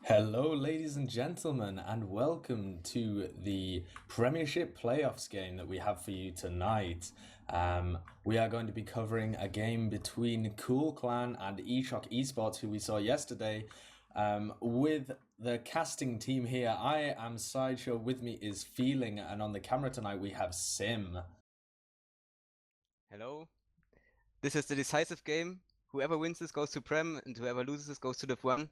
Hello, ladies and gentlemen, and welcome to the Premiership playoffs game that we have for you tonight. We are going to be covering a game between coolclan and eSports, who we saw yesterday. With the casting team here, I am Sideshow. With me is Feeling, and on the camera tonight we have Sim. Hello. This is the decisive game. Whoever wins this goes to Prem, and whoever loses this goes to Div 1.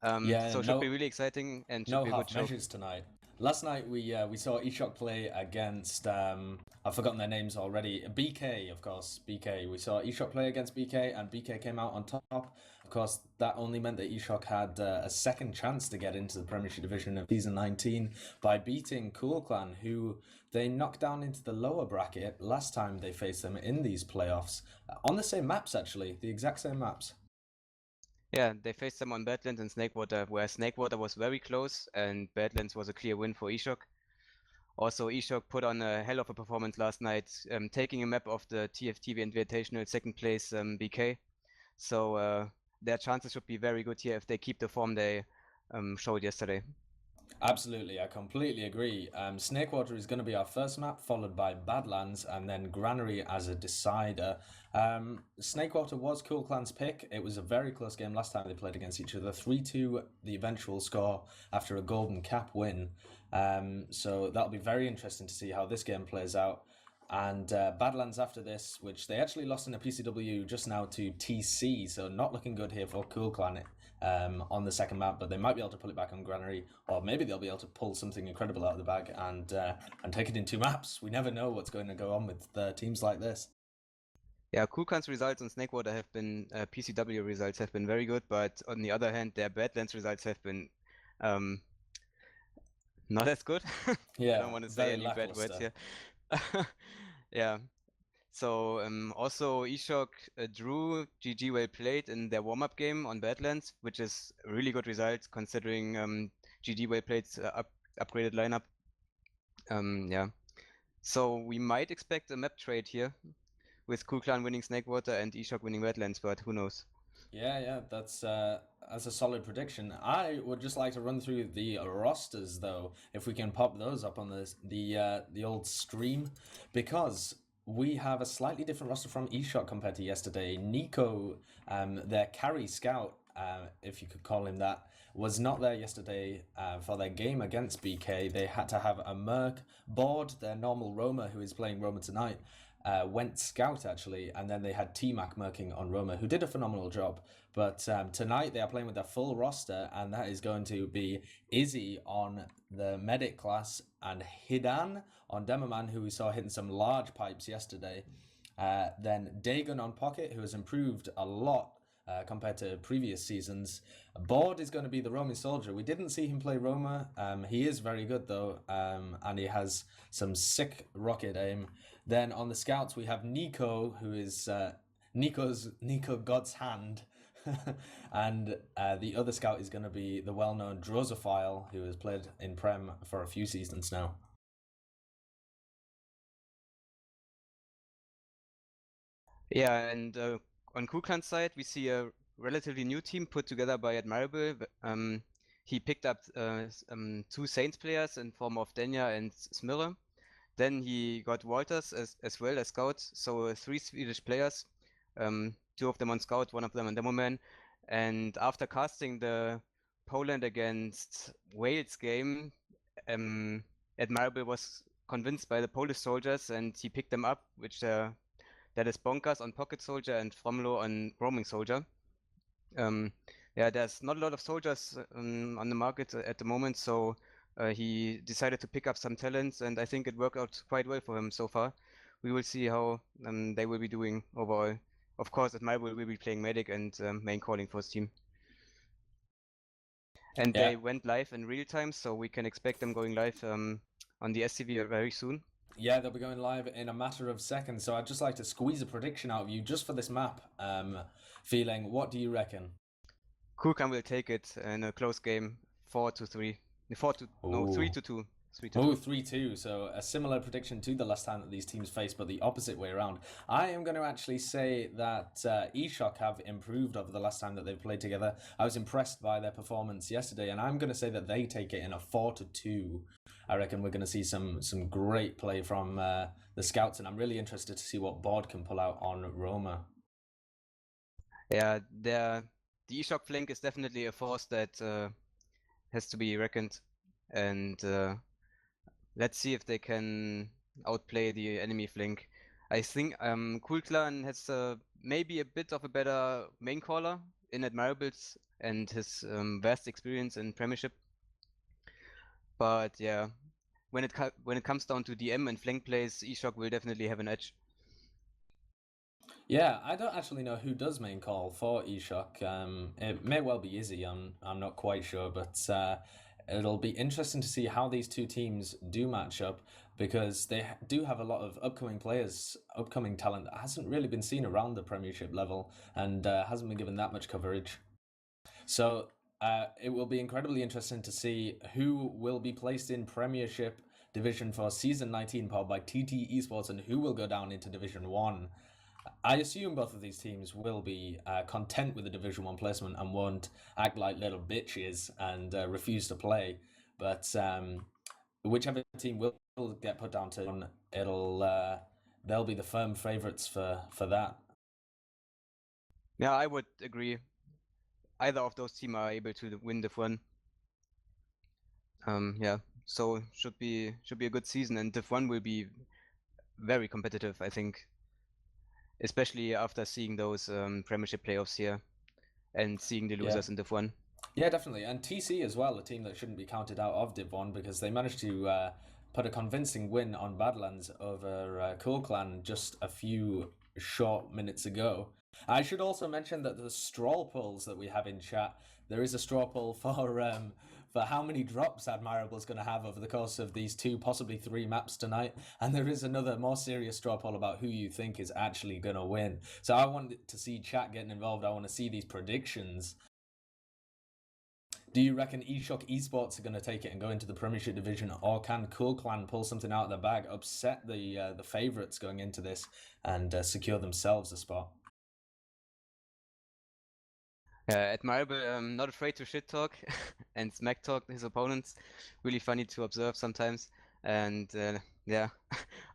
So it should be really exciting and should No be a half good show. measures tonight. Last night we saw eShock play against I've forgotten their names already. BK, of course, BK. We saw eShock play against BK, and BK came out on top. Of course, that only meant that eShock had a second chance to get into the Premiership division of season 19 by beating coolclan, who they knocked down into the lower bracket last time they faced them in these playoffs on the same maps, actually, the exact same maps. Yeah, they faced them on Badlands and Snakewater, where Snakewater was very close and Badlands was a clear win for eShock. Also, eShock put on a hell of a performance last night, taking a map of the TFTV Invitational second place BK. So their chances should be very good here if they keep the form they showed yesterday. Absolutely, I completely agree. Snakewater is going to be our first map, followed by Badlands, and then Granary as a decider. Snakewater was coolclan's pick. It was a very close game last time they played against each other. 3-2, the eventual score after a golden cap win. So that'll be very interesting to see how this game plays out. And Badlands after this, which they actually lost in a PCW just now to TC, so not looking good here for coolclan on the second map, but they might be able to pull it back on Granary, or maybe they'll be able to pull something incredible out of the bag and take it in two maps. We never know what's going to go on with teams like this. Yeah, coolclan's results on Snakewater have been PCW results have been very good, but on the other hand, their Badlands results have been not as good. Yeah, I don't want to say any bad words here. Yeah. So also eShock drew GG well played in their warm-up game on Badlands, which is a really good result considering GG well played's upgraded lineup. Yeah. So we might expect a map trade here with coolclan winning Snakewater and eShock winning Badlands, but who knows? Yeah, that's a solid prediction. I would just like to run through the rosters though, if we can pop those up on the old stream, because we have a slightly different roster from eShot compared to yesterday. Nico, their carry scout, if you could call him that, was not there yesterday for their game against BK. They had to have a Merc board, their normal Roma, who is playing Roma tonight. Went scout actually, and then they had T-Mac merking on Roma, who did a phenomenal job. But tonight they are playing with their full roster, and that is going to be Izzy on the medic class and Hidan on Demoman, who we saw hitting some large pipes yesterday. Then Dagon on Pocket, who has improved a lot compared to previous seasons. Board is going to be the Roman soldier. We didn't see him play Roma. He is very good though, and he has some sick rocket aim. Then on the scouts we have Nico, who is Nico God's hand. And the other scout is going to be the well-known Drosophile, who has played in Prem for a few seasons now. Yeah, and on coolclan's side, we see a relatively new team put together by Admirable. He picked up two Saints players in form of Denya and Smiller. Then he got Walters as well as scout, so three Swedish players, two of them on scout, one of them on demo man. And after casting the Poland against Wales game, Admirable was convinced by the Polish soldiers and he picked them up, which that is Bonkers on Pocket Soldier and Fromlo on Roaming Soldier. Yeah, there's not a lot of soldiers on the market at the moment, so he decided to pick up some talents, and I think it worked out quite well for him so far. We will see how they will be doing overall. Of course, Admirable will be playing medic and main calling for his team. And Yeah. they went live in real time, so we can expect them going live on the SCV very soon. Yeah, they'll be going live in a matter of seconds. So I'd just like to squeeze a prediction out of you just for this map. Feeling, what do you reckon? coolclan will take it in a close game, 4-3. 3-2. 3-2. Oh, 3-2. So a similar prediction to the last time that these teams faced, but the opposite way around. I am going to actually say that eShock have improved over the last time that they've played together. I was impressed by their performance yesterday, and I'm going to say that they take it in a 4-2. I reckon we're going to see some great play from the scouts, and I'm really interested to see what Board can pull out on Roma. Yeah, the eShock flank is definitely a force that has to be reckoned, and let's see if they can outplay the enemy flank. I think coolclan has maybe a bit of a better main caller in Admirables and his vast experience in Premiership. But yeah, when it comes down to DM and flank plays, eShock will definitely have an edge. Yeah, I don't actually know who does main call for eShock. It may well be Izzy. I'm not quite sure, but it'll be interesting to see how these two teams do match up, because they do have a lot of upcoming players, upcoming talent that hasn't really been seen around the Premiership level and hasn't been given that much coverage. So it will be incredibly interesting to see who will be placed in Premiership Division for Season 19 powered by TT Esports and who will go down into Division 1. I assume both of these teams will be content with the Division 1 placement and won't act like little bitches and refuse to play. But whichever team will get put down to one, they'll be the firm favourites for that. Yeah, I would agree. Either of those teams are able to win Div 1. Yeah, so should be a good season, and Div 1 will be very competitive, I think. Especially after seeing those Premiership playoffs here and seeing the losers in Div 1. Yeah, definitely. And TC as well, a team that shouldn't be counted out of Div 1 because they managed to put a convincing win on Badlands over coolclan just a few short minutes ago. I should also mention that the straw polls that we have in chat, there is a straw poll for how many drops Admirable is going to have over the course of these 2, possibly 3 maps tonight. And there is another more serious straw poll about who you think is actually going to win. So I want to see chat getting involved. I want to see these predictions. Do you reckon eShock Esports are going to take it and go into the Premiership division, or can coolclan pull something out of the bag, upset the favourites going into this, and secure themselves a spot? Admirable, not afraid to shit talk and smack talk his opponents. Really funny to observe sometimes. And yeah,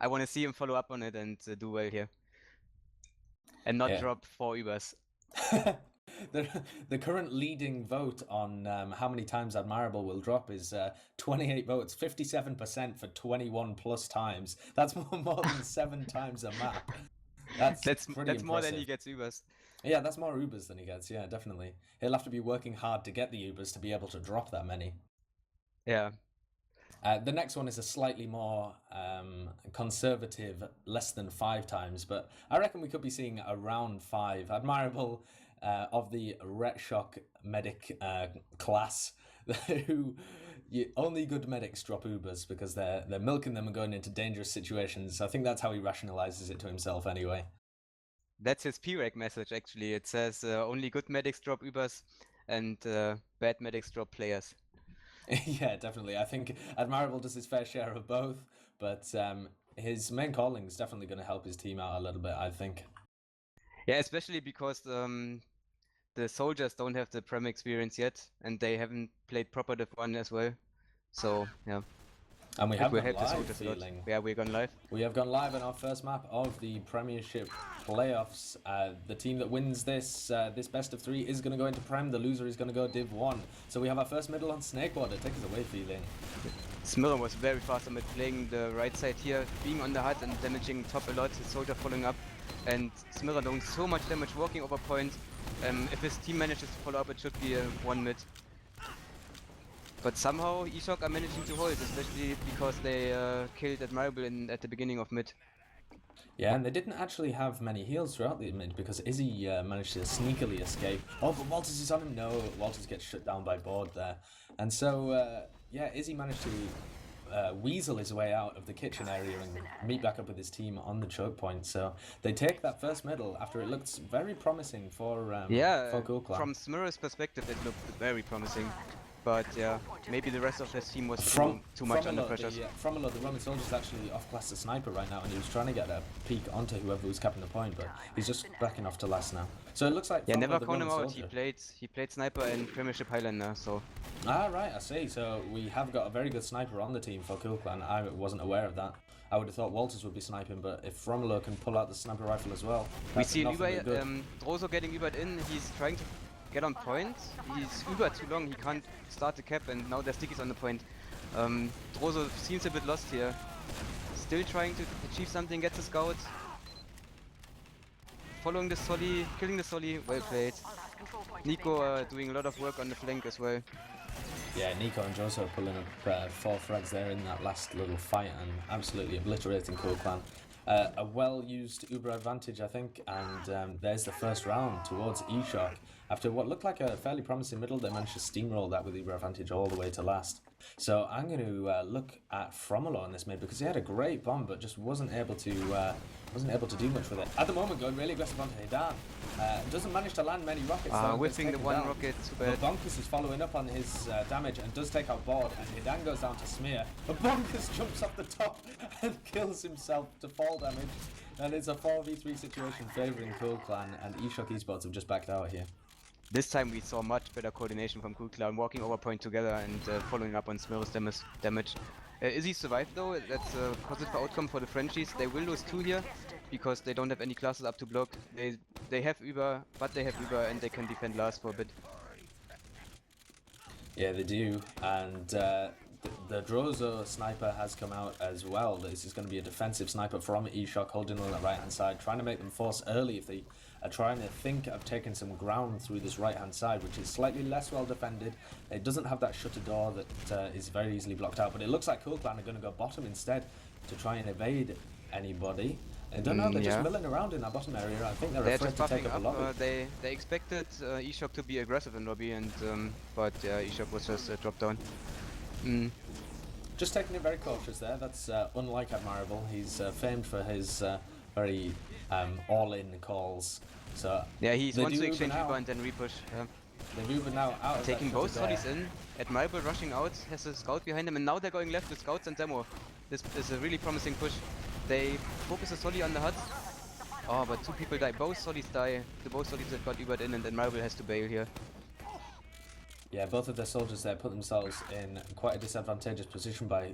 I want to see him follow up on it and do well here. And not drop 4 Ubers. The current leading vote on how many times Admirable will drop is 28 votes, 57% for 21 plus times. That's more than 7 times a map. That's pretty impressive. More than he gets Ubers. Yeah, that's more Ubers than he gets. Yeah, definitely. He'll have to be working hard to get the Ubers to be able to drop that many. Yeah. The next one is a slightly more conservative, less than 5 times, but I reckon we could be seeing around 5. Admirable of the Ret Shock medic class, who only good medics drop Ubers because they're milking them and going into dangerous situations. I think that's how he rationalizes it to himself anyway. That's his PREG message, actually. It says only good medics drop Ubers and bad medics drop players. Yeah, definitely. I think Admirable does his fair share of both, but his main calling is definitely going to help his team out a little bit, I think. Yeah, especially because the soldiers don't have the Prem experience yet, and they haven't played proper Div 1 as well. So, yeah. And we have gone live, feeling. Yeah, we're gone live. We have gone live on our first map of the Premiership playoffs. The team that wins this best of 3 is going to go into Prem. The loser is going to go Div 1. So we have our first middle on Snakewater. Take us away, feeling. Smiller was very fast on mid, playing the right side here, being on the hut and damaging top a lot. His soldier following up, and Smiller doing so much damage walking over point. If his team manages to follow up, it should be a 1 mid. But somehow eShock are managing to hold, especially because they killed Admirable at the beginning of mid. Yeah, and they didn't actually have many heals throughout the mid because Izzy managed to sneakily escape. Oh, but Walters is on him. No, Walters gets shut down by Board there. And so, yeah, Izzy managed to weasel his way out of the kitchen area and meet back up with his team on the choke point. So they take that first middle after it looks very promising for coolclan. From Smirra's perspective, it looked very promising. But yeah, maybe the rest of his team was too much under pressure. Fromolo, the Roman soldier's actually off-class the sniper right now, and he was trying to get a peek onto whoever was capping the point, but he's just backing off to last now. So it looks like yeah, Fromolo, never the count Roman him out. soldier. He played sniper and Premiership Highlander, so. Ah, right, I see. So we have got a very good sniper on the team for coolclan. I wasn't aware of that. I would have thought Walters would be sniping, but if Fromolo can pull out the sniper rifle as well, we see Drozo getting Ubert in. He's trying to get on point. He's Ubert too long. He can't start the cap, and now there's stickies on the point. Drozo seems a bit lost here. Still trying to achieve something. Gets a scout. Following the Solly, killing the Solly. Well played. Nico doing a lot of work on the flank as well. Yeah, Nico and Joso pulling up 4 frags there in that last little fight and absolutely obliterating coolclan. A well-used Uber advantage, I think, and there's the first round towards eShock. After what looked like a fairly promising middle, they managed to steamroll that with Uber advantage all the way to last. So I'm going to look at Fromolo in this mid because he had a great bomb, but just wasn't able to do much with it. At the moment, going really aggressive onto Hidan. Doesn't manage to land many rockets. Whipping the one rocket. But Bonkers is following up on his damage and does take out board, and Hidan goes down to smear. But Bonkers jumps off the top and kills himself to fall damage. And it's a 4v3 situation favouring coolclan, and eShock Esports have just backed out here. This time we saw much better coordination from coolclan, walking over point together and following up on Smir's damage. Izzy survived though. That's a positive outcome for the Frenchies. They will lose 2 here because they don't have any classes up to block. They have Uber, but they have Uber and they can defend last for a bit. Yeah, they do, and the Drozo sniper has come out as well. This is going to be a defensive sniper from eShock, holding on that right-hand side, trying to make them force early if they are trying to think of taking some ground through this right-hand side, which is slightly less well defended. It doesn't have that shutter door that is very easily blocked out, but it looks like coolclan are going to go bottom instead to try and evade anybody. I don't know, they're just milling around in that bottom area. I think they're afraid to take up a lobby. They expected eShock to be aggressive in lobby, and but eShock was just dropped down. Just taking it very cautious there. That's unlike Admirable. He's famed for his very all-in calls. So yeah, he wants to exchange Uber and then repush. They're Uber now out of taking both Sollies in. Admirable rushing out, has a scout behind him, and now they're going left with scouts and demo. This is a really promising push. They focus a Solly on the hut. Oh, but 2 people die. Both Sollies die. The both Sollies that got Ubered in, and Admirable has to bail here. Yeah, both of their soldiers there put themselves in quite a disadvantageous position by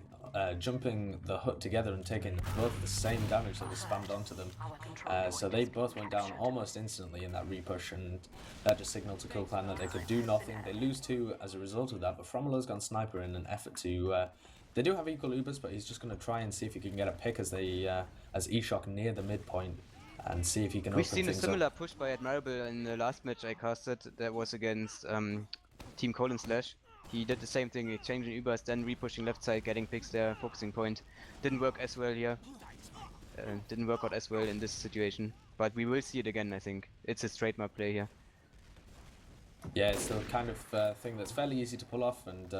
jumping the hut together and taking both the same damage that was spammed onto them. So they both went down almost instantly in that repush, and that just signaled to coolclan that they could do nothing. They lose 2 as a result of that, but Fromolo's gone sniper in an effort to... they do have equal Ubers, but he's just going to try and see if he can get a pick as eShock near the midpoint and see if he can open things up. We've seen a similar push by Admirable in the last match I casted. That was against Team Colin Slash. He did the same thing, exchanging Ubers, then repushing left side, getting picks there, focusing point. Didn't work as well here. Didn't work out as well in this situation. But we will see it again, I think. It's a trademark play here. Yeah, it's the kind of thing that's fairly easy to pull off and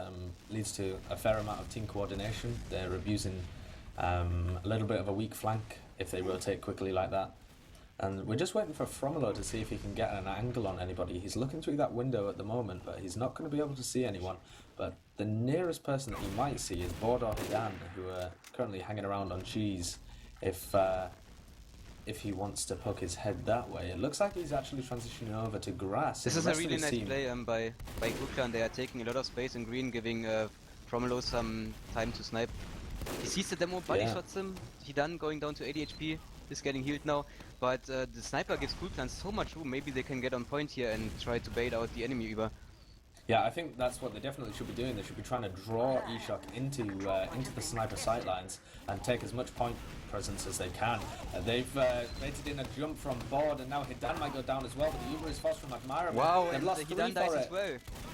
leads to a fair amount of team coordination. They're abusing a little bit of a weak flank if they rotate quickly like that. And we're just waiting for Fromolo to see if he can get an angle on anybody. He's looking through that window at the moment, but he's not going to be able to see anyone. But the nearest person that he might see is Board or Hidan, who are currently hanging around on cheese. If he wants to poke his head that way. It looks like he's actually transitioning over to grass. This is a really nice play by coolclan. They are taking a lot of space in green, giving Fromolo some time to snipe. He sees the demo, body shots him. Hidan going down to 80 HP, is getting healed now. But the sniper gives coolclan so much room. Maybe they can get on point here and try to bait out the enemy Uber. Yeah, I think that's what they definitely should be doing. They should be trying to draw eShock into the sniper sightlines and take as much point presence as they can. They've baited in a jump from Board, and now Hidan might go down as well, but the Uber is forced from Admirable. Wow, they've lost Hidan dies as well.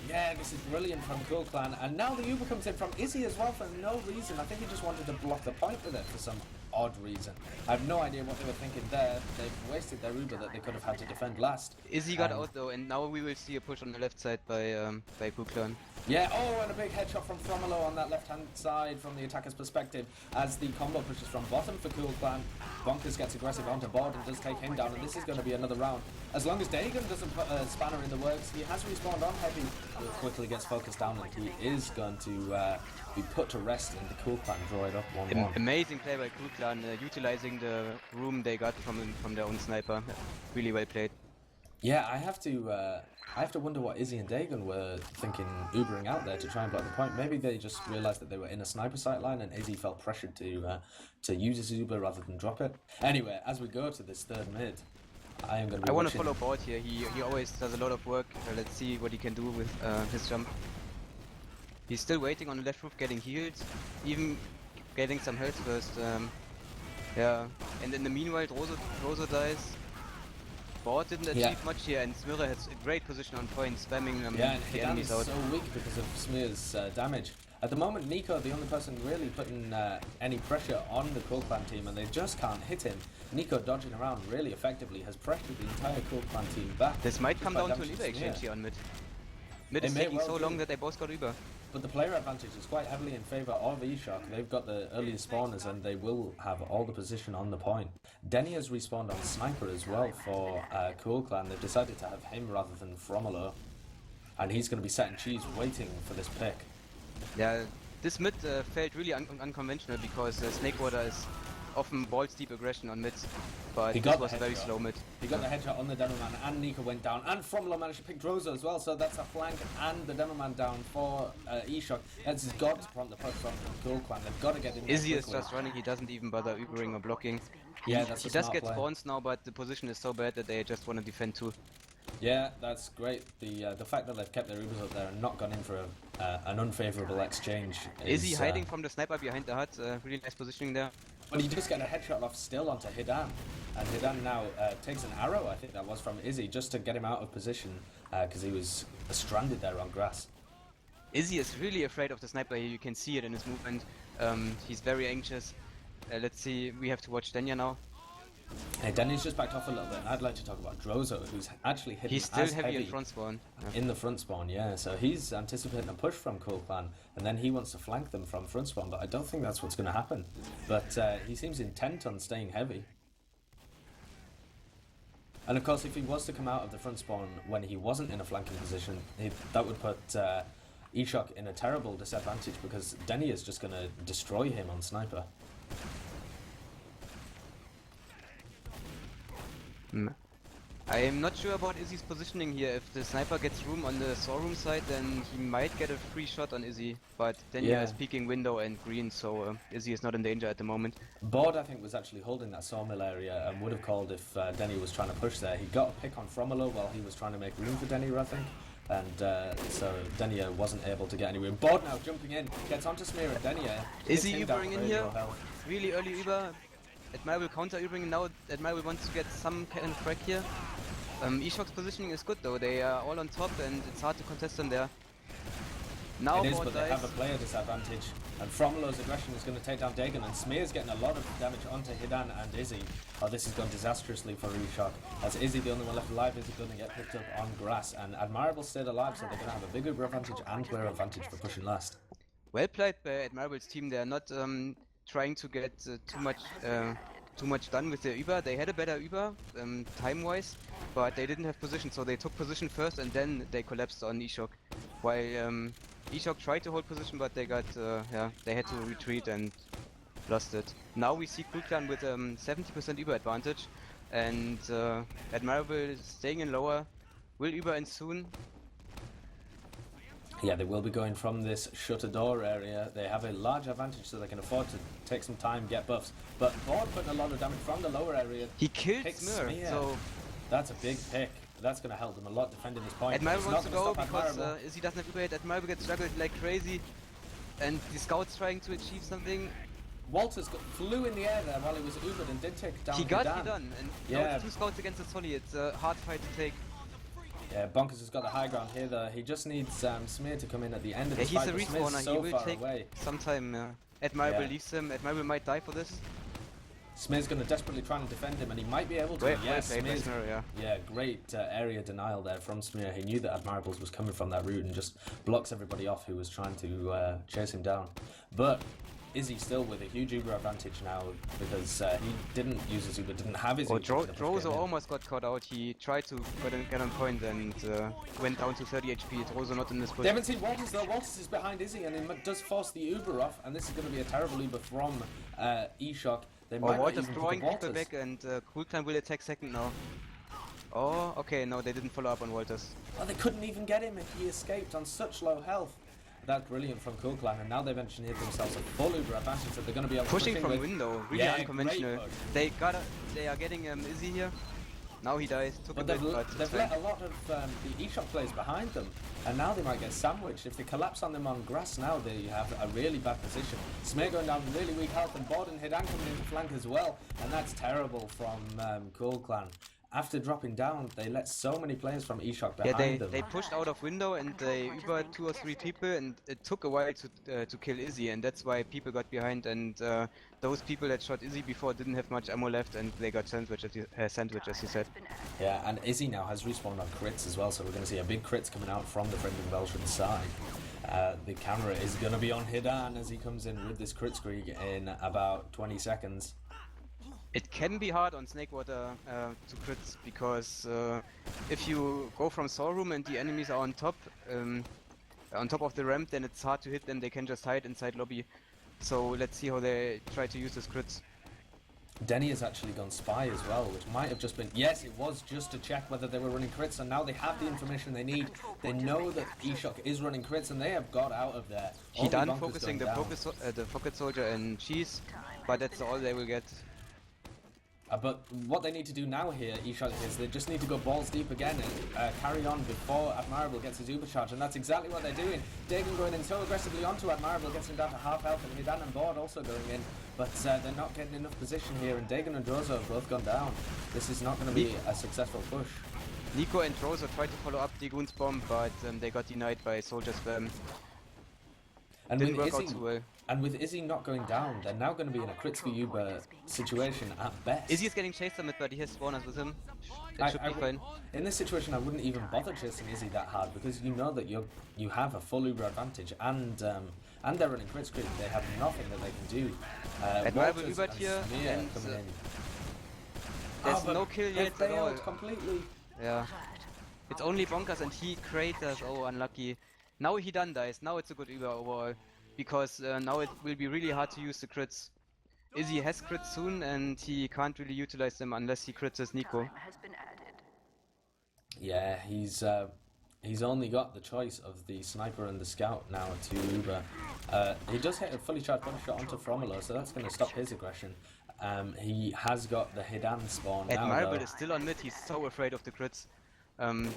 Yeah, this is brilliant from coolclan, and now the Uber comes in from Izzy as well for no reason. I think he just wanted to block the point with it for some odd reason. I have no idea what they were thinking there. They've wasted their Uber that they could have had to defend last. Izzy got out though, and now we will see a push on the left side by coolclan. Yeah, oh, and a big headshot from Fromolo on that left-hand side from the attacker's perspective as the combo pushes from bottom for coolclan. Bonkers gets aggressive onto board and does take him down, and this is going to be another round. As long as Dagon doesn't put a spanner in the works, he has respawned on heavy, but quickly gets focused down, and he is going to be put to rest, and the coolclan draw it up 1-1. Amazing play by coolclan, utilizing the room they got from their own sniper. Really well played. Yeah, I have to wonder what Izzy and Dagon were thinking, Ubering out there to try and block the point. Maybe they just realised that they were in a sniper sight line, and Izzy felt pressured to use his Uber rather than drop it. Anyway, as we go to this third mid, I am going to be I want to follow board here. He always does a lot of work. Let's see what he can do with his jump. He's still waiting on the left roof, getting healed, even getting some health first. Yeah, and in the meanwhile, Roso dies. Board didn't achieve much here, and Smira has a great position on point, spamming the enemies out. So weak because of Smear's damage. At the moment, Nico, the only person really putting any pressure on the coolclan team, and they just can't hit him. Nico dodging around really effectively has pressured the entire coolclan team back. This might come down to an Uber exchange here on mid. Mid is taking so long that they both got Uber. But the player advantage is quite heavily in favour of eShock. They've got the earliest spawners and they will have all the position on the point. Denny has respawned on Sniper as well for coolclan. They've decided to have him rather than Fromolo. And he's going to be setting cheese waiting for this pick. Yeah, this mid felt really unconventional because Snakewater is often balls deep aggression on mid, but this was a very slow mid. He got the headshot on the Demoman, and Nico went down, and Fromolo managed to pick Drozo as well, so that's a flank and the Demoman down for eShock. That's got to prompt the push from coolclan. They've got to get in there. Izzy is just running, he doesn't even bother Ubering or blocking. Yeah, that's he does get spawns now, but the position is so bad that they just want to defend too. Yeah, that's great. The fact that they've kept their Ubers up there and not gone in for an unfavourable exchange is he hiding from the sniper behind the hut? Really nice positioning there. But he just got a headshot off still onto Hidan, and Hidan now takes an arrow, I think that was from Izzy, just to get him out of position because he was stranded there on grass. Izzy is really afraid of the sniper here, you can see it in his movement. He's very anxious. Let's see, we have to watch Denya now. Hey, Denny's just backed off a little bit, and I'd like to talk about Drozo, who's actually hidden. He's still heavy in front spawn. Yeah. In the front spawn, yeah. So he's anticipating a push from coolclan, and then he wants to flank them from front spawn, but I don't think that's what's going to happen. But he seems intent on staying heavy. And of course, if he was to come out of the front spawn when he wasn't in a flanking position, that would put eShock in a terrible disadvantage, because Denny is just going to destroy him on sniper. I am not sure about Izzy's positioning here. If the sniper gets room on the storeroom side, then he might get a free shot on Izzy. But Denya is peeking window and green, so Izzy is not in danger at the moment. Board, I think, was actually holding that sawmill area and would have called if Denny was trying to push there. He got a pick on Fromolo while he was trying to make room for Denny, I think. And so Denia wasn't able to get any room. Board now jumping in, gets onto Smear and Denia. Is he Ubering in here? Really early Uber. Admirable counter Ubering now. Admirable wants to get some kind of frag here. eShock's positioning is good though. They are all on top and it's hard to contest them there. Now it is, but they have a player disadvantage. And Fromolo's aggression is going to take down Dagon, and Smear's getting a lot of damage onto Hidan and Izzy. Oh, this has gone disastrously for eShock. As Izzy, the only one left alive, is going to get picked up on grass. And Admirable stayed alive, so they're going to have a bigger advantage and player advantage for pushing last. Well played by Admirable's team. They're not trying to get too much done with their Uber. They had a better Uber time-wise, but they didn't have position, so they took position first and then they collapsed on eShock. While eShock tried to hold position, but they got they had to retreat and lost it. Now we see coolclan with 70% Uber advantage, and Admirable is staying in lower. Will Uber in soon? Yeah, they will be going from this shutter door area. They have a large advantage, so they can afford to take some time, get buffs. But Board putting a lot of damage from the lower area. He killed Smear, so that's a big pick. That's going to help them a lot defending this point. Admirable wants to go because Izzy doesn't have Uber yet. Admirable gets juggled like crazy, and the scout's trying to achieve something. Walters flew in the air there while he was Ubered and did take down. He got it done, and now 2 scouts against a Solly. It's a hard fight to take. Yeah, Bonkers has got the high ground here though. He just needs Smear to come in at the end of the fight. He's a respawner, he will take some time. Admirable leaves him. Admirable might die for this. Smear's going to desperately try and defend him, and he might be able to. Well Yes, played by Smear's, Smear, yeah, great area denial there from Smear. He knew that Admirables was coming from that route and just blocks everybody off who was trying to chase him down. But Izzy still with a huge Uber advantage now because he didn't use his Uber, didn't have his Oh, Uber. Drozo almost got caught out. He tried to get on point and went down to 30 HP. Drozo not in this They push. haven't seen Walters though. Walters is behind Izzy and he does force the Uber off, and this is going to be a terrible Uber from eShock. They might not Walters even pick drawing up people Walters. back, and coolclan will attack second now. Oh, okay, no, they didn't follow up on Walters. Oh, they couldn't even get him if he escaped on such low health. That's brilliant from coolclan, and now they've engineered themselves a full Uber advantage that they're going to be able to Pushing from with. window, really Yeah, unconventional. great push. They are getting Izzy here. Now he dies. Took a But bit, they've but it's let fine. a lot of the eShock players behind them, and now they might get sandwiched. If they collapse on them on grass now, they have a really bad position. Smear going down really weak health, and Borden Hidan coming into flank as well, and that's terrible from coolclan. After dropping down, they let so many players from eShock behind them. They pushed out of window and they Ubered 2 or 3 people, and it took a while to kill Izzy, and that's why people got behind, and those people that shot Izzy before didn't have much ammo left, and they got sandwiched, as you said. Yeah, and Izzy now has respawned on crits as well, so we're going to see a big crits coming out from the Friend of Belgian side. The camera is going to be on Hidan as he comes in with this crit streak in about 20 seconds. It can be hard on Snakewater to crits, because if you go from Saw Room and the enemies are on top of the ramp, then it's hard to hit them. They can just hide inside lobby. So let's see how they try to use this crits. Denny has actually gone spy as well, which might have just been... Yes, it was just to check whether they were running crits, and now they have the information they need. They know that eShock is running crits, and they have got out of there. He done focusing the pocket soldier and cheese, but that's all they will get. But what they need to do now here, eShock, is they just need to go balls deep again and carry on before Admirable gets his Uber charge, and that's exactly what they're doing. Dagon going in so aggressively onto Admirable, gets him down to half health, and Hidan and Board also going in, but they're not getting enough position here, and Dagon and Drozo have both gone down. This is not going to be a successful push. Nico and Drozo tried to follow up Dagon's bomb, but they got denied by soldier spam. And Didn't with work Izzy, out too well. and with Izzy not going down, they're now going to be in a crits for Uber situation at best. Izzy is getting chased on it, but he has spawners with him. That should be fine. In this situation, I wouldn't even bother chasing Izzy that hard, because you know that you have a full Uber advantage, and they're running crit screen. They have nothing that they can do. Admirable Ubered here, and coming in. there's no kill They yet at all. failed completely. Yeah. It's only Bonkers and he craters. Oh, unlucky. Now he done dies. Now it's a good Uber overall. Because now it will be really hard to use the crits. Izzy has crits soon and he can't really utilize them unless he crits his Nico. Yeah, he's only got the choice of the sniper and the scout now to Uber. He does hit a fully charged body shot onto Fromolo, so that's going to stop his aggression. He has got the Hidan spawn now, Admirable though. is still on mid. He's so afraid of the crits.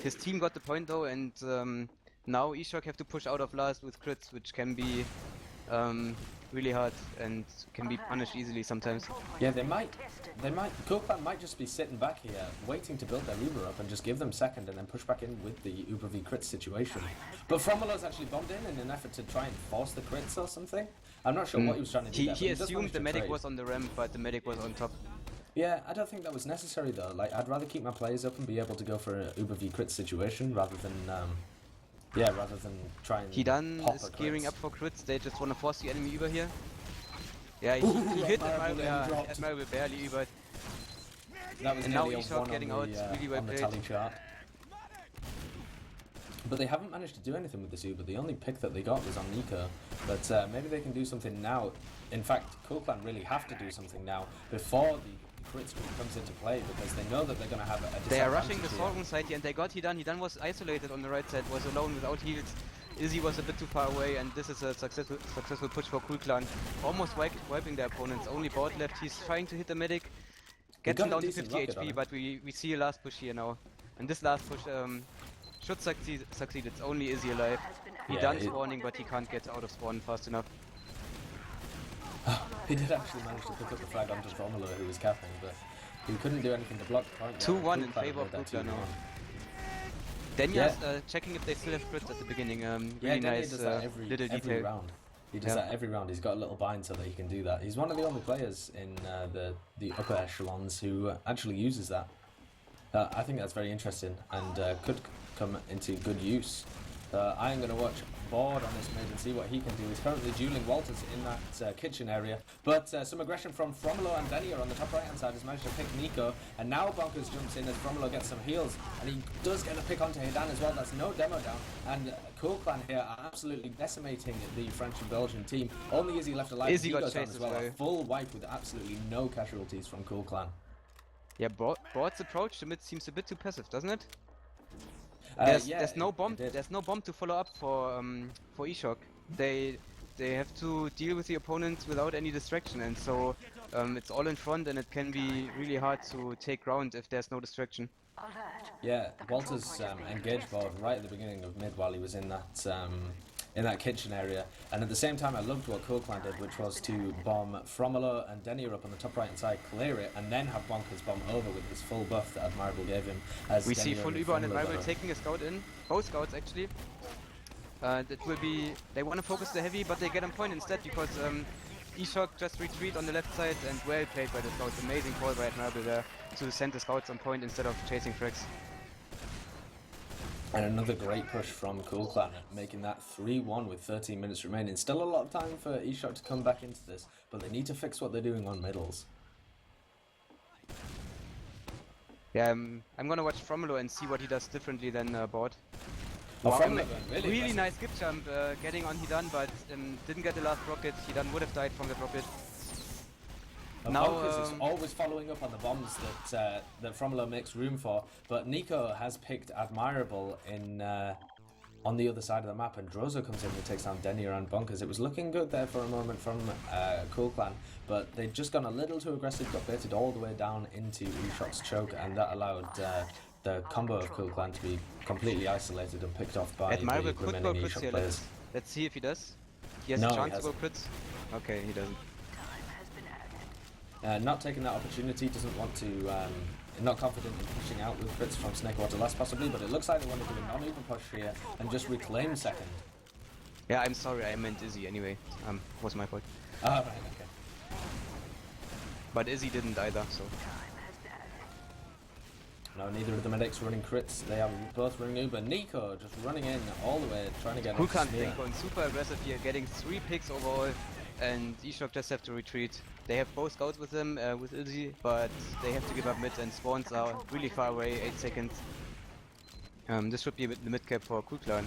His team got the point though, and now eShock have to push out of last with crits, which can be really hard and can be punished easily sometimes. Yeah, they might. coolclan might just be sitting back here, waiting to build their Uber up and just give them second and then push back in with the Uber v crit situation. But Fromolo's actually bombed in an effort to try and force the crits or something. I'm not sure what he was trying to do. He assumed the medic was on the ramp, but the medic was on top. Yeah, I don't think that was necessary though. Like, I'd rather keep my players up and be able to go for an Uber v crit situation rather than try and Hidan pop is a gearing crits. up for crits. They just want to force the enemy Uber here. Yeah, he hit Admirable Admirable, dropped. Admirable barely Ubered. That was And now nearly a eShock one getting on the, out, really well on the played. tally chart. But they haven't managed to do anything with this Uber. The only pick that they got was on Nico. But maybe they can do something now. In fact, coolclan really have to do something now before the crit streak comes into play, because they know that they're going to have a disadvantage. They are rushing the here. Sorghum side here and they got Hidan. Hidan was isolated on the right side, was alone without heals. Izzy was a bit too far away, and this is a successful push for coolclan. Almost wiping their opponents. Only Board left. He's trying to hit the medic. Gets him got a down to decent 50 rocket on HP, him. but we see a last push here now. And this last push should succeed. It's only Izzy alive. Yeah, Hidan spawning, but he can't get out of spawn fast enough. He did actually manage to pick up the flag onto Fromolo, who was capping, but he couldn't do anything to block the point. 2-1 in favor of coolclan now. Denya's checking if they still have crits at the beginning. Really Yeah, Denny nice does that little every detail. round. He does that every round. He's got a little bind so that he can do that. He's one of the only players in the upper echelons who actually uses that. I think that's very interesting and could come into good use. I am going to watch Board on this mid and see what he can do. He's currently dueling Walters in that kitchen area, but some aggression from Fromolo and Denier on the top right hand side has managed to pick Nico, and now Bonkers jumps in as Fromolo gets some heals, and he does get a pick onto Hidan as well. That's no demo down, and coolclan here are absolutely decimating the French and Belgian team. Only Izzy left alive. Izzy got goes down chased as well. as well. A full wipe with absolutely no casualties from coolclan. Yeah, Board's approach to mid seems a bit too passive, doesn't it? Yeah, there's no bomb. it did. There's no bomb to follow up for eShock. They have to deal with the opponent without any distraction, and so it's all in front, and it can be really hard to take ground if there's no distraction. Yeah, Walters engaged Board right at the beginning of mid while he was in that kitchen area, and at the same time I loved what coolclan did, which was to bomb Fromolo and Denier up on the top right hand side, clear it, and then have Bonkers bomb over with this full buff that Admirable gave him. As We see Denier full and Uber and Fromolo Admirable got taking a scout in. Both scouts actually. That will be. They want to focus the heavy, but they get on point instead because eShock just retreat on the left side, and well played by the scouts. Amazing call by Admirable there to send the scouts on point instead of chasing frags. And another great push from coolclan, making that 3-1 with 13 minutes remaining. Still a lot of time for eShock to come back into this, but they need to fix what they're doing on middles. Yeah, I'm gonna watch Fromolo and see what he does differently than Board. Oh, Wow, Fromolo, really impressive. nice skip jump getting on Hidan, but didn't get the last rocket. Hidan would have died from that rocket. Now Bonkers is always following up on the bombs that Fromolo makes room for, but Nico has picked Admirable in on the other side of the map, and Drozo comes in and takes down Denier and Bonkers. It was looking good there for a moment from coolclan, but they'd just gone a little too aggressive, got baited all the way down into eShock's choke, and that allowed the combo of coolclan to be completely isolated and picked off by Admirable the could go remaining crits eShock here. players. Let's see if he does. He has No, a he chance to go hasn't. crits. Okay, he doesn't. Not taking that opportunity, doesn't want to, not confident in pushing out with crits from Snakewater last possibly, but it looks like they want to do a non-Uber push here and just reclaim second. Yeah, I'm sorry, I meant Izzy anyway. Was my fault. Ah, right, okay. But Izzy didn't either, so. No, neither of the medics running crits. They are both running Uber. Nico just running in all the way, trying to get on coolclan Smear. going super aggressive here, getting 3 picks overall, and eShock just have to retreat. They have both scouts with them, with Izzy, but they have to give up mid, and spawns are really far away, 8 seconds. This should be the mid cap for coolclan.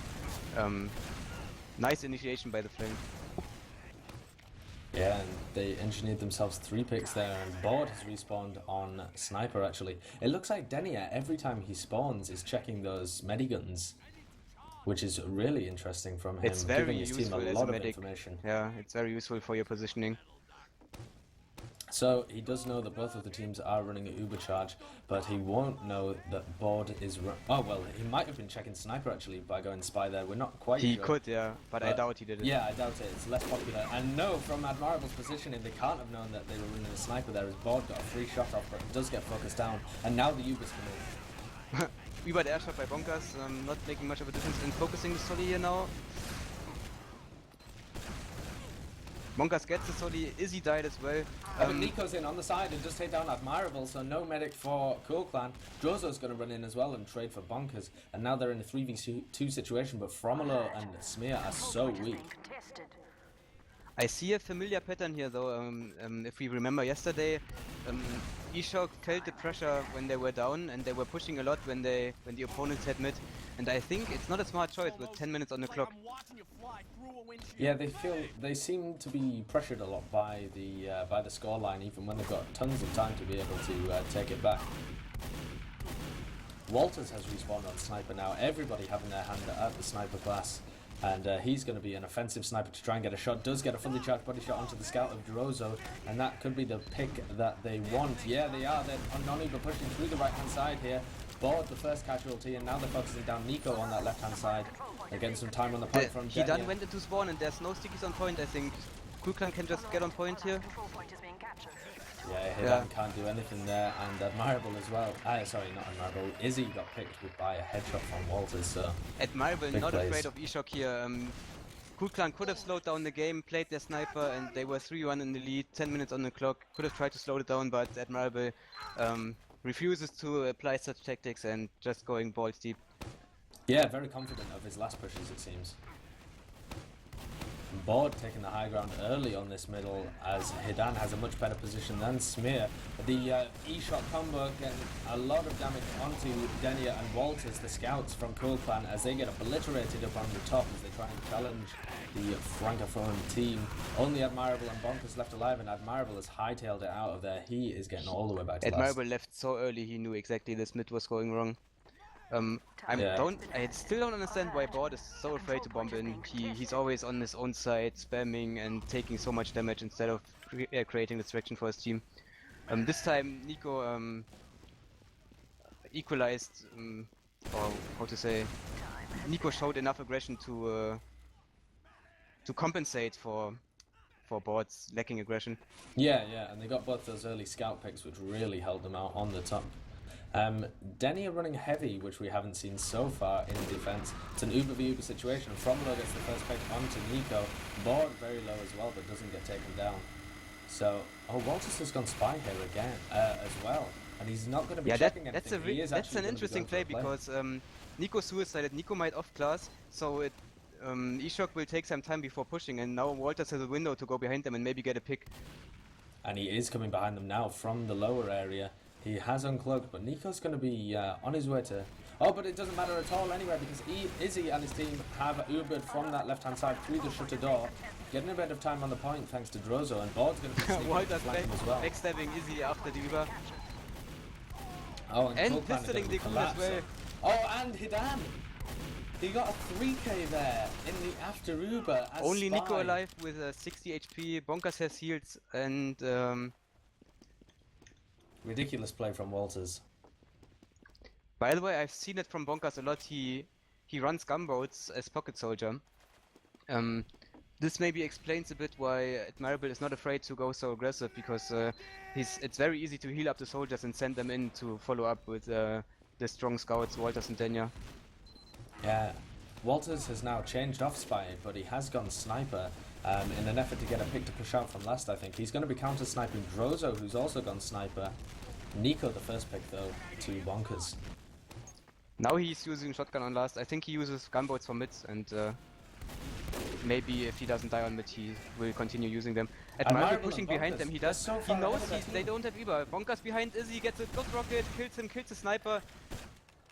Nice initiation by the flame. Yeah, and they engineered themselves 3 picks there, and Board has respawned on Sniper actually. It looks like Denier, every time he spawns, is checking those mediguns, which is really interesting from him, It's very giving his team a useful as lot a of medic. information. Yeah, it's very useful for your positioning. So he does know that both of the teams are running an Uber charge, but he won't know that Board is oh well, he might have been checking Sniper actually by going spy there. We're not quite He sure. could, yeah, but I doubt he did it. Yeah, I doubt it. It's less popular. And no, from Admirable's positioning, they can't have known that they were running a Sniper there, as Board got a free shot off, but does get focused down. And now the Ubers come in. Uber air shot by Bonkers, not making much of a difference in focusing the Solly here now. Bonkers gets the Solly, Izzy died as well. But Nico's in on the side and just take down Admirable, so no medic for coolclan. Drozo's going to run in as well and trade for Bonkers, and now they're in a 3v2 situation, but Fromolo and Smear are so weak. I see a familiar pattern here though. If we remember yesterday, eShock felt the pressure when they were down, and they were pushing a lot when the opponents had mid. And I think it's not a smart choice with 10 minutes on the clock. Yeah, they seem to be pressured a lot by the scoreline, even when they've got tons of time to be able to take it back. Walters has respawned on Sniper now. Everybody having their hand at the Sniper class. And he's going to be an offensive sniper to try and get a shot. Does get a fully charged body shot onto the scout of Drozo, and that could be the pick that they want. Yeah, they are. They're non-Uber pushing through the right-hand side here. Board the first casualty, and now they're focusing down Nico on that left-hand side. They're getting some time on the point from He Denier. done went into spawn, and there's no stickies on point. I think coolclan can just get on point here. Yeah, Hidan can't do anything there, and Admirable as well. Sorry, not Admirable. Izzy got picked by a headshot from Walters, so... Admirable, Big not plays. afraid of eShock here. coolclan could have slowed down the game, played their sniper, and they were 3-1 in the lead, 10 minutes on the clock. Could have tried to slow it down, but Admirable refuses to apply such tactics and just going balls deep. Yeah, very confident of his last pushes, it seems. Board taking the high ground early on this middle as Hidan has a much better position than Smear. The E-shot combo getting a lot of damage onto Denia and Walters, the scouts from coolclan, as they get obliterated up on the top as they try and challenge the Francophone team. Only Admirable and Bonkers left alive, and Admirable has hightailed it out of there. He is getting all the way back to Admirable left so early, he knew exactly this mid was going wrong. I still don't understand why Board is so afraid to bomb in. He's always on his own side, spamming and taking so much damage instead of creating distraction for his team. This time Nico equalized, or how to say, Nico showed enough aggression to compensate for Board's lacking aggression. Yeah, and they got both those early scout picks, which really helped them out on the top. Denny are running heavy, which we haven't seen so far in defense. It's an Uber v Uber situation. Fromlo gets the first pick onto Nico. Board very low as well, but doesn't get taken down. So, Walters has gone spy here again, as well. And he's not going to be checking anything. That's an interesting play because Nico suicided. Nico might off class, so E-Shock will take some time before pushing, and now Walters has a window to go behind them and maybe get a pick. And he is coming behind them now from the lower area. He has uncloaked, but Nico's going to be on his way to... Oh, but it doesn't matter at all anyway, because Izzy and his team have Ubered from that left-hand side through the shutter door, getting a bit of time on the point thanks to Drozo, and Board's going to be sneaking as well. Backstabbing Izzy after the Uber. Oh, and pistoling the Cool as well. Oh, and Hidan! He got a 3k there in the after Uber as Only spy. Nico alive with 60 HP, Bonkers has heals, and... ridiculous play from Walters. By the way, I've seen it from Bonkers a lot. He runs gunboats as pocket soldier. This maybe explains a bit why Admirable is not afraid to go so aggressive, because it's very easy to heal up the soldiers and send them in to follow up with the strong scouts, Walters and Denya. Yeah, Walters has now changed off spy, but he has gone sniper. In an effort to get a pick to push out from last, I think. He's going to be counter-sniping Drozo, who's also gone sniper. Nico the first pick, though, to Bonkers. Now he's using shotgun on last. I think he uses gunboats for mids, and maybe if he doesn't die on mid, he will continue using them. Admirable pushing behind them, he knows they don't have Uber. Bonkers behind Izzy, gets a good rocket, kills the sniper.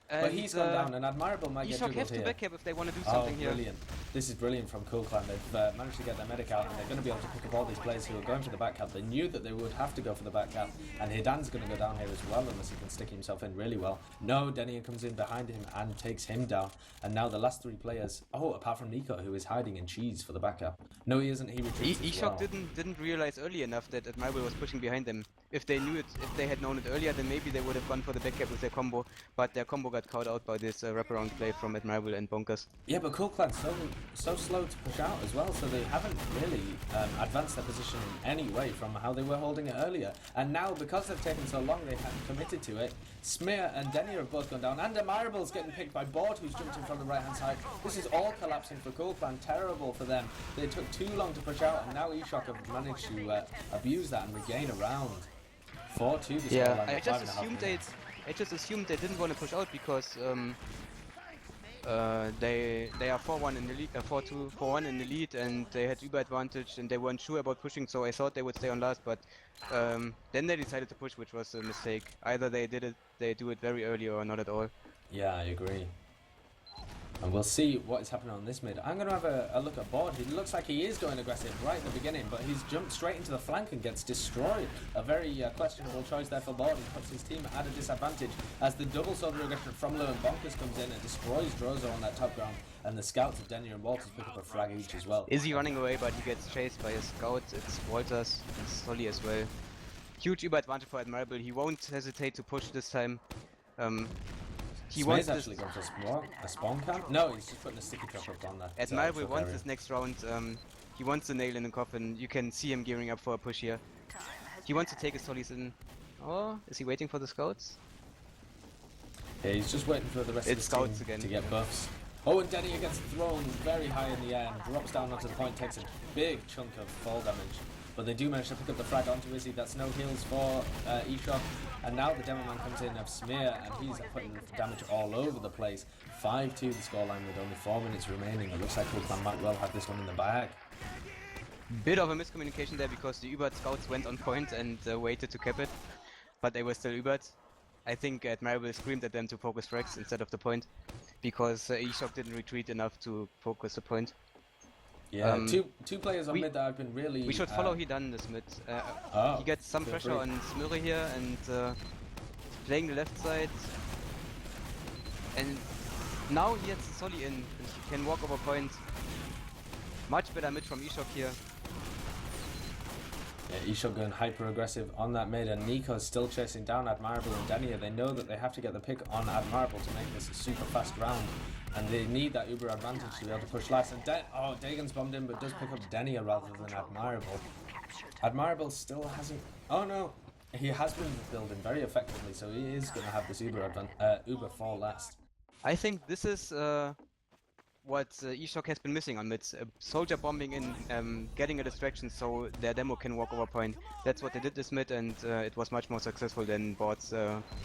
But he's gone down, and Admirable might get juggled here. have to back up if they want to do something here. Brilliant. This is brilliant from coolclan. They've managed to get their medic out, and they're going to be able to pick up all these players who are going for the back cap. They knew that they would have to go for the back cap, and Hidan's going to go down here as well, unless he can stick himself in really well. No, Denia comes in behind him and takes him down, and now the last three players, apart from Nico, who is hiding in cheese for the back cap. No, he isn't. He retreats E-Shock didn't realize early enough that Admirable was pushing behind them. If they knew it, if they had known it earlier, then maybe they would have gone for the back cap with their combo, but their combo got caught out by this wraparound play from Admirable and Bonkers. Yeah, but coolclan's so slow to push out as well, so they haven't really advanced their position in any way from how they were holding it earlier. And now, because they've taken so long, they haven't committed to it. Smear and Denia have both gone down, and Admirable's getting picked by Board, who's jumped in from the right-hand side. This is all collapsing for coolclan, terrible for them. They took too long to push out, and now E-Shock have managed to abuse that and regain a round. 4-2. Yeah, I just assumed they didn't want to push out because they are 4-1 in the lead, 4-2, 4-1 in the lead, and they had Uber advantage, and they weren't sure about pushing, so I thought they would stay on last, but then they decided to push, which was a mistake. Either they do it very early or not at all. Yeah, I agree. And we'll see what is happening on this mid. I'm going to have a look at Board. He looks like he is going aggressive right at the beginning, but he's jumped straight into the flank and gets destroyed. A very questionable choice there for Board. He puts his team at a disadvantage as the double soldier aggression from Lou and Bonkers comes in and destroys Drozo on that top ground. And the scouts of Denia and Walters pick up a frag each as well. Is he running away, but he gets chased by a scout? It's Walters, it's Solly as well. Huge Uber advantage for Admirable. He won't hesitate to push this time. He wants actually going for a spawn camp? No, he's just putting a sticky trap up on there. Admirable wants this next round. He wants the nail in the coffin. You can see him gearing up for a push here. He wants to take his Solis in. Oh, is he waiting for the scouts? Yeah, he's just waiting for the rest of the team again to get buffs. Oh, and Denia gets thrown very high in the air and drops down onto the point, takes a big chunk of fall damage. But they do manage to pick up the frag onto Izzy. That's no heals for eShock. And now the demo man comes in of Smear, and he's putting damage all over the place. 5-2 the scoreline with only 4 minutes remaining. It looks like coolclan might well have this one in the bag. Bit of a miscommunication there because the Ubert scouts went on point and waited to cap it, but they were still Ubert. I think Admirable screamed at them to focus frags instead of the point, because eShock didn't retreat enough to focus the point. Yeah, two players on mid that have been really... We should follow Hidan this mid. He gets some pressure on Smurry here and playing the left side. And now he has Solly in and he can walk over point. Much better mid from eShock here. Yeah, eShock going hyper aggressive on that mid, and Nico's still chasing down Admirable and Denia. They know that they have to get the pick on Admirable to make this a super fast round, and they need that uber advantage to be able to push last. And Dagon's bombed in, but does pick up Denia rather than Admirable. Admirable still hasn't... Oh no! He has been building very effectively, so he is going to have this uber fall last. I think this is what eShock has been missing on mid. Soldier bombing in, getting a distraction so their demo can walk over point. That's what they did this mid, and it was much more successful than Board's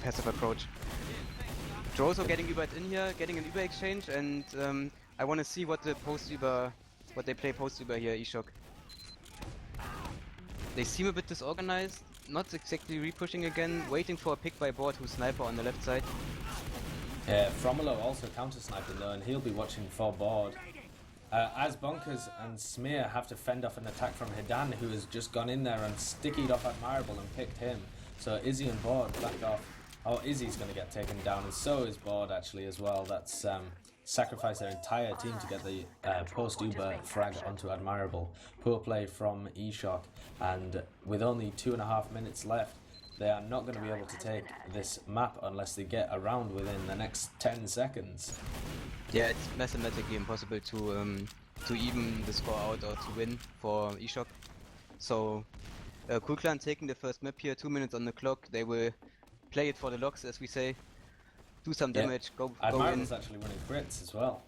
passive approach. Drozo getting Ubert in here, getting an Uber exchange, and I want to see what the post-Uber, what they play post-Uber here, eShock. They seem a bit disorganized, not exactly re-pushing again, waiting for a pick by Board who's sniper on the left side. Fromolo also counter-sniping though, and he'll be watching for Board. As Bonkers and Smear have to fend off an attack from Hidan, who has just gone in there and stickied off Admirable and picked him. So Izzy and Board back off. Oh, Izzy's going to get taken down, and so is Board actually as well. That's sacrificed their entire team to get the post-Uber frag onto Admirable. Poor play from eShock, and with only 2.5 minutes left, they are not going to be able to take this map unless they get around within the next 10 seconds. Yeah, it's mathematically impossible to even the score out or to win for eShock. So, coolclan taking the first map here, 2 minutes on the clock. They will play it for the logs, as we say. Do some damage, go in. Admirable's actually winning crits as well.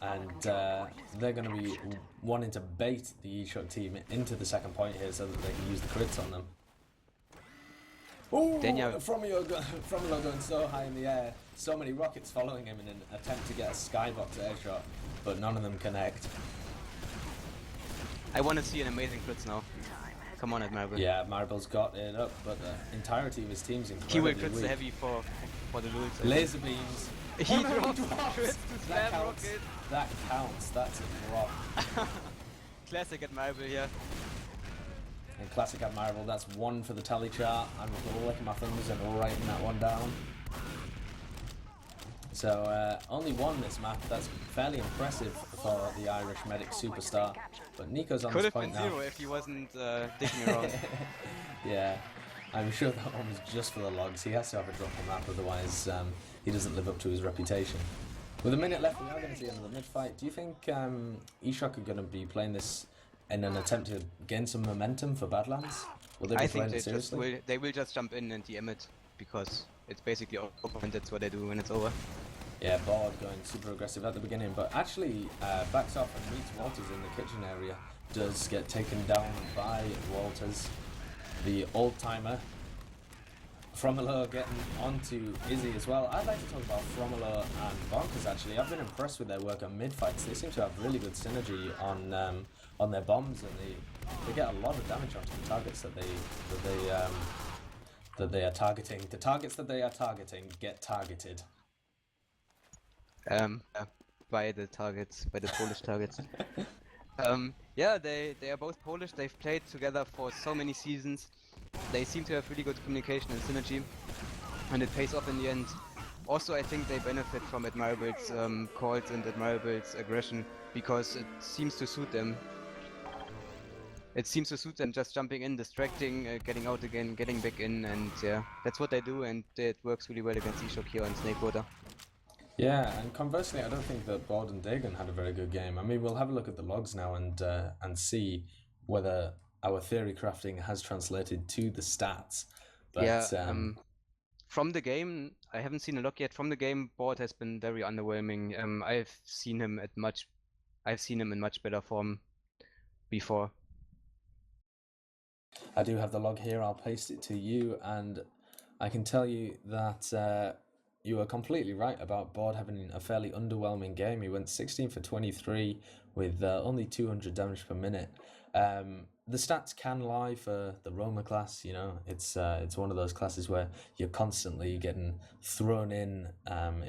And they're going to be wanting to bait the eShock team into the second point here so that they can use the crits on them. Oh, Fromolo going so high in the air. So many rockets following him in an attempt to get a skybox air shot, but none of them connect. I want to see an amazing crits now. Come on, Admirable. Yeah, Admirable's got it up, but the entirety of his team's incredibly weak. He will crits the heavy for the lulz. Laser beams. He drops crits to that spam rocket. That counts. That's a drop. Classic Admirable here. And classic Admirable, that's one for the tally chart. I'm licking my fingers and writing that one down. So only one this map. That's fairly impressive for the Irish medic superstar. But Nico's on this point now. Could have been 0 if he wasn't digging around. Yeah, I'm sure that one was just for the logs. He has to have a drop on map, otherwise he doesn't live up to his reputation. With a minute left, we are going to see another mid-fight. Do you think eShock are going to be playing this in an attempt to gain some momentum for Badlands? Will they be playing it seriously? They will just jump in and DM it, because it's basically over, and that's what they do when it's over. Yeah, Board going super aggressive at the beginning, but actually backs off and meets Walters in the kitchen area. Does get taken down by Walters, the old-timer. Fromolo getting onto Izzy as well. I'd like to talk about Fromolo and Bonkers actually. I've been impressed with their work on mid-fights. They seem to have really good synergy on their bombs, and they get a lot of damage onto the targets that they are targeting. The targets that they are targeting get targeted. By the targets, by the Polish targets. Yeah, they are both Polish. They've played together for so many seasons. They seem to have really good communication and synergy, and it pays off in the end. Also, I think they benefit from Admirable's calls and Admirable's aggression, because it seems to suit them. It seems to suit them, just jumping in, distracting, getting out again, getting back in, and yeah, that's what they do, and it works really well against eShock here on Snakewater. Yeah, and conversely, I don't think that Board and Dagon had a very good game. I mean, we'll have a look at the logs now and see whether our theory crafting has translated to the stats. But, yeah, From the game, I haven't seen a log yet. From the game, Board has been very underwhelming. I've seen him in much better form before. I do have the log here. I'll paste it to you, and I can tell you that you were completely right about Board having a fairly underwhelming game. He went 16 for 23 with only 200 damage per minute. The stats can lie for the Roma class. You know, it's one of those classes where you're constantly getting thrown in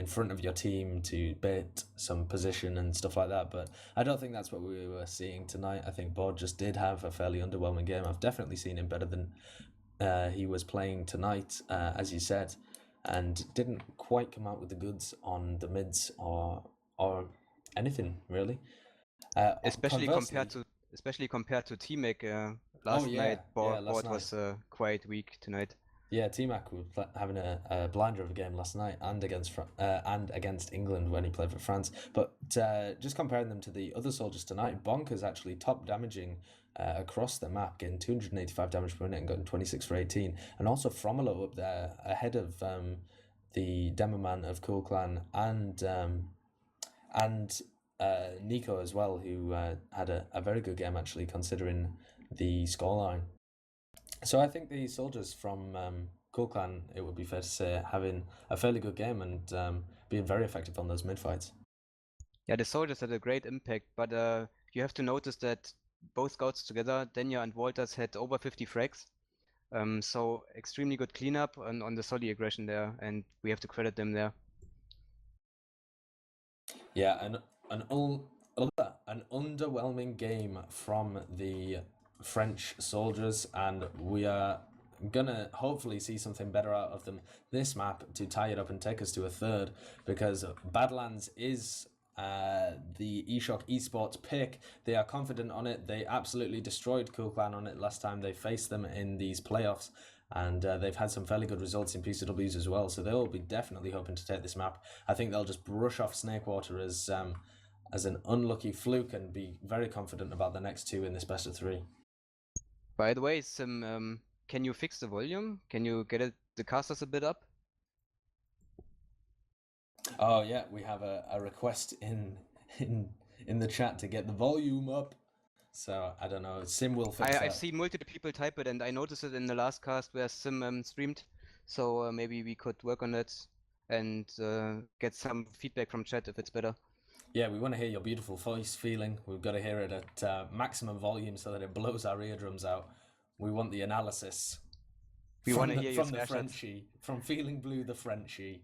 front of your team to bait some position and stuff like that. But I don't think that's what we were seeing tonight. I think Board just did have a fairly underwhelming game. I've definitely seen him better than he was playing tonight, as you said, and didn't quite come out with the goods on the mids or anything really. Especially Conversely, compared to T-Mac oh last yeah, night, yeah, Board last night. was quite weak tonight. Yeah, T-Mac was having a blinder of a game last night and against England when he played for France. But just comparing them to the other soldiers tonight, Bonker's actually top damaging across the map, getting 285 damage per minute and getting 26 for 18. And also Fromolo up there ahead of the Demoman of coolclan and Nico as well, who had a very good game actually considering the scoreline. So I think the soldiers from coolclan, it would be fair to say, having a fairly good game and being very effective on those mid fights. Yeah, the soldiers had a great impact, but you have to notice that both scouts together, Denya and Walters, had over 50 frags. So extremely good cleanup on the Solly aggression there, and we have to credit them there. Yeah, an underwhelming game from the French soldiers, and we are gonna hopefully see something better out of them this map to tie it up and take us to a third, because Badlands is the eShock esports pick. They are confident on it. They absolutely destroyed coolclan on it last time they faced them in these playoffs, and they've had some fairly good results in PCWs as well, so they'll be definitely hoping to take this map. I think they'll just brush off Snakewater as an unlucky fluke and be very confident about the next two in this best of three. By the way, Sim, can you fix the volume? Can you get the casters a bit up? Oh yeah, we have a request in the chat to get the volume up. So I don't know. Sim will fix that. I've seen multiple people type it, and I noticed it in the last cast where Sim streamed. So maybe we could work on that and get some feedback from chat if it's better. Yeah, we want to hear your beautiful voice feeling. We've got to hear it at maximum volume so that it blows our eardrums out. We want the analysis. We want to hear you from the smash it. Frenchie, from Feeling Blue the Frenchie.